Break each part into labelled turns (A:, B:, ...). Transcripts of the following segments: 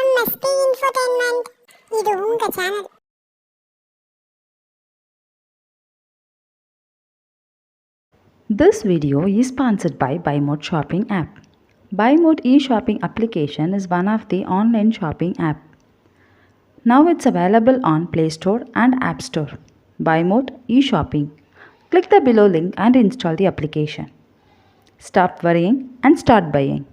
A: MSP Infotainment. இது உங்க channel.
B: This video is sponsored by BuyMode Shopping app. BuyMode e-shopping application is one of the online shopping app. Now it's available on Play Store and App Store. BuyMode e-shopping. Click the below link and install the application. Stop worrying and start buying.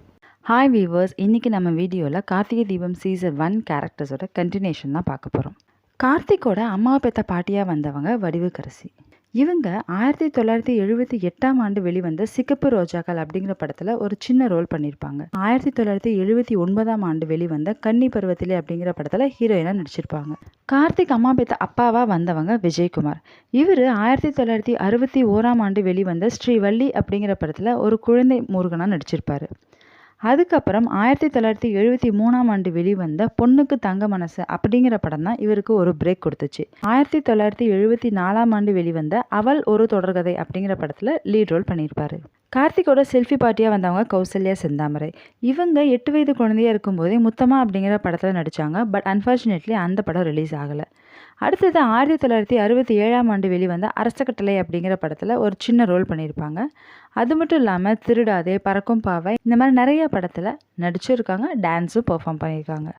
B: Hi viewers, இன்றைக்கி நம்ம வீடியோவில் Karthigai Deepam season 1 கேரக்டர்ஸோட continuation தான் பார்க்க போகிறோம். கார்த்திகோட அம்மாவை பெற்ற பாட்டியாக வந்தவங்க வடிவுக்கரசி. இவங்க 1978ஆம் ஆண்டு வெளிவந்த சிகப்பு ரோஜாக்கள் அப்படிங்கிற படத்தில் ஒரு சின்ன ரோல் பண்ணியிருப்பாங்க. 1979ஆம் ஆண்டு வெளிவந்த கன்னி பருவத்திலே அப்படிங்கிற படத்தில் ஹீரோயினாக நடிச்சிருப்பாங்க. கார்த்திக் அம்மா பெற்ற அப்பாவாக வந்தவங்க விஜயகுமார். இவர் 1961ஆம் ஆண்டு வெளிவந்த ஸ்ரீவள்ளி அப்படிங்கிற படத்தில் ஒரு குழந்தை முருகனாக நடிச்சிருப்பார். அதுக்கப்புறம் 1973ஆம் ஆண்டு வெளிவந்த பொண்ணுக்கு தங்க மனசு அப்படிங்கிற படம் தான் இவருக்கு ஒரு பிரேக் கொடுத்துச்சு. 1974ஆம் ஆண்டு வெளிவந்த அவள் ஒரு தொடர்கதை அப்படிங்கிற படத்தில் லீட் ரோல் பண்ணியிருப்பாரு. கார்த்திகோட செல்ஃபி பார்ட்டியாக வந்தவங்க கௌசல்யா செந்தாமரை. இவங்க 8 வயது குழந்தையாக இருக்கும்போதே முத்தமா அப்படிங்கிற படத்தில் நடித்தாங்க. பட் அன்ஃபார்ச்சுனேட்லி அந்த படம் ரிலீஸ் ஆகலை. அடுத்தது 1967ஆம் ஆண்டு வெளிவந்த அரசக்கட்டளை அப்படிங்கிற படத்தில் ஒரு சின்ன ரோல் பண்ணியிருப்பாங்க. அது மட்டும் இல்லாமல் திருடாதே, பறக்கும் பாவை, இந்த மாதிரி நிறைய படத்தில் நடிச்சிருக்காங்க, டான்ஸும் பெர்ஃபார்ம் பண்ணியிருக்காங்க.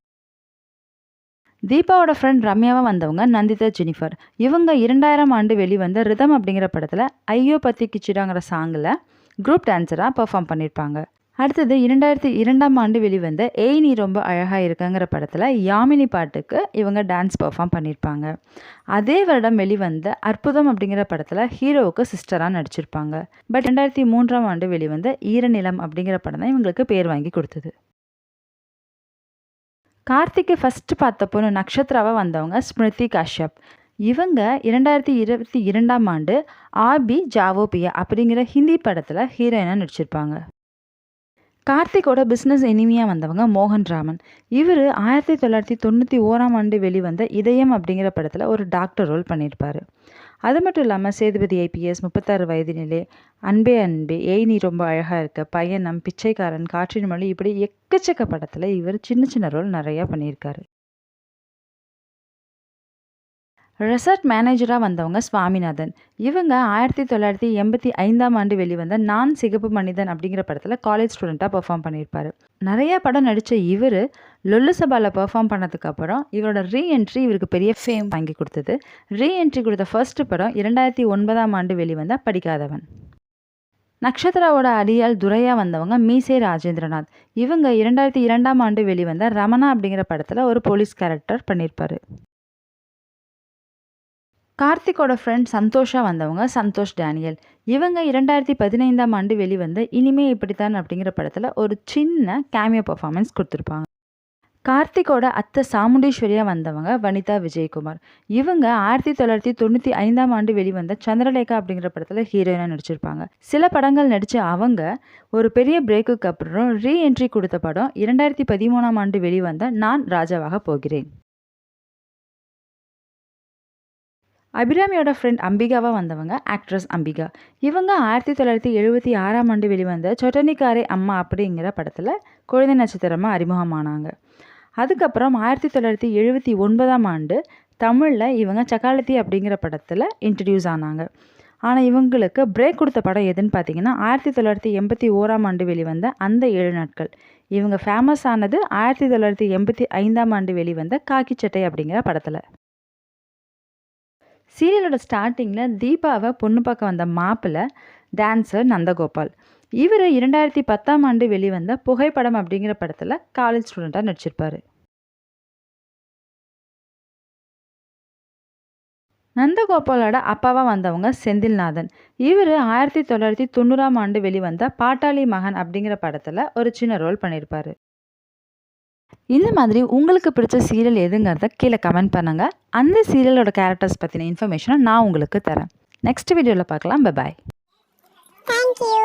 B: தீபாவோட ஃப்ரெண்ட் ரம்யாவாக வந்தவங்க நந்திதா ஜெனிஃபர். இவங்க 2000ஆம் ஆண்டு வெளிவந்த ரிதம் அப்படிங்கிற படத்தில் ஐயோ பத்தி கிச்சிடாங்கிற சாங்கில் குரூப் டான்ஸராக பெர்ஃபார்ம் பண்ணியிருப்பாங்க. அடுத்தது 2002ஆம் ஆண்டு வெளிவந்த ஏய் நீ ரொம்ப அழகாக இருக்குங்கிற படத்தில் யாமினி பாட்டுக்கு இவங்க டான்ஸ் பெர்ஃபார்ம் பண்ணியிருப்பாங்க. அதே வருடம் வெளிவந்த அற்புதம் அப்படிங்கிற படத்தில் ஹீரோவுக்கு சிஸ்டராக நடிச்சிருப்பாங்க. பட் 2003ஆம் ஆண்டு வெளிவந்த ஈரநிலம் அப்படிங்கிற படம் தான் இவங்களுக்கு பேர் வாங்கி கொடுத்தது. கார்த்திகை ஃபஸ்ட்டு பார்த்த பொண்ணு நக்ஷத்ராவாக வந்தவங்க ஸ்மிருதி காஷ்யப். இவங்க 2022ஆம் ஆண்டு ஆபி ஜாவோ பியா அப்படிங்கிற ஹிந்தி படத்தில் ஹீரோயினாக நடிச்சிருப்பாங்க. கார்த்திகோட பிஸ்னஸ் எனிமியாக வந்தவங்க மோகன் ராமன். இவர் 1991ஆம் ஆண்டு வெளிவந்த இதயம் அப்படிங்கிற படத்தில் ஒரு டாக்டர் ரோல் பண்ணியிருப்பார். அது மட்டும் இல்லாமல் சேதுபதி ஐபிஎஸ், 36 வயதினிலே, அன்பே அன்பே, ஏய் நீ ரொம்ப அழகாக இருக்க, பயணம், பிச்சைக்காரன், காற்றின் மொழி, இப்படி எக்கச்சக்க படத்தில் இவர் சின்ன சின்ன ரோல் நிறையா பண்ணியிருக்காரு. ரெசார்ட் மேனேஜராக வந்தவங்க சுவாமிநாதன். இவங்க 1985ஆம் ஆண்டு வெளிவந்த நான் சிகப்பு மனிதன் அப்படிங்கிற படத்தில் காலேஜ் ஸ்டூடெண்ட்டாக பெர்ஃபார்ம் பண்ணியிருப்பார். நிறையா படம் நடித்த இவர் லொல்லு சபாவில் பெர்ஃபார்ம் பண்ணதுக்கப்புறம் இவரோட ரீஎன்ட்ரி இவருக்கு பெரிய ஃபேம் வாங்கி கொடுத்தது. ரீஎன்ட்ரி கொடுத்த ஃபர்ஸ்ட் படம் 2009ஆம் ஆண்டு வெளிவந்த படிக்காதவன். நக்ஷத்ராவோட அடியால் துரையாக வந்தவங்க மீசே ராஜேந்திரநாத். இவங்க 2002ஆம் ஆண்டு வெளிவந்த ரமணா அப்படிங்கிற படத்தில் ஒரு போலீஸ் கேரக்டர் பண்ணியிருப்பார். கார்த்திகோட ஃப்ரெண்ட் சந்தோஷாக வந்தவங்க சந்தோஷ் டேனியல். இவங்க 2015ஆம் ஆண்டு வெளிவந்த இனிமே இப்படித்தான் அப்படிங்கிற படத்தில் ஒரு சின்ன கேமியோ பர்ஃபார்மன்ஸ் கொடுத்துருப்பாங்க. கார்த்திகோட அத்தை சாமுண்டீஸ்வரியாக வந்தவங்க வனிதா விஜயகுமார். இவங்க 1995ஆம் ஆண்டு வெளிவந்த சந்திரலேகா அப்படிங்கிற படத்தில் ஹீரோயினாக நடிச்சிருப்பாங்க. சில படங்கள் நடித்த அவங்க ஒரு பெரிய பிரேக்குக்கு அப்புறம் ரீஎன்ட்ரி கொடுத்த படம் 2013ஆம் ஆண்டு வெளிவந்த நான் ராஜாவாக போகிறேன். அபிராமியோட ஃப்ரெண்ட் அம்பிகாவாக வந்தவங்க ஆக்ட்ரஸ் அம்பிகா. இவங்க 1976ஆம் ஆண்டு வெளிவந்த சொட்டனிக்காரே அம்மா அப்படிங்கிற படத்தில் குழந்தை நட்சத்திரமாக அறிமுகமானாங்க. அதுக்கப்புறம் 1979ஆம் ஆண்டு தமிழில் இவங்க சக்காலத்தி அப்படிங்கிற படத்தில் இன்ட்ரடியூஸ் ஆனாங்க. ஆனால் இவங்களுக்கு பிரேக் கொடுத்த படம் எதுன்னு பார்த்தீங்கன்னா 1981ஆம் ஆண்டு வெளிவந்த அந்த 7 நாட்கள். இவங்க ஃபேமஸ் ஆனது 1985ஆம் ஆண்டு வெளிவந்த காக்கி சட்டை அப்படிங்கிற படத்தில். சீரியலோட ஸ்டார்டிங்கில் தீபாவை பொண்ணு பார்க்க வந்த மாப்பிள்ளை டான்ஸர் நந்தகோபால். இவர் 2010ஆம் ஆண்டு வெளிவந்த புகைப்படம் அப்படிங்கிற படத்தில் காலேஜ் ஸ்டூடெண்ட்டாக நடிச்சிருப்பார். நந்தகோபாலோட அப்பாவாக வந்தவங்க செந்தில்நாதன். இவர் 1990ஆம் ஆண்டு வெளிவந்த பாட்டாளி மகன் அப்படிங்கிற படத்தில் ஒரு சின்ன ரோல் பண்ணியிருப்பார். இந்த மாதிரி உங்களுக்கு பிடிச்ச சீரியல் எதுங்கிறத கீழே கமெண்ட் பண்ணுங்கள். அந்த சீரியலோட கேரக்டர்ஸ் பற்றின இன்ஃபர்மேஷனை நான் உங்களுக்கு தரேன். நெக்ஸ்ட் வீடியோவில் பார்க்கலாம். Bye bye.
A: Thank you.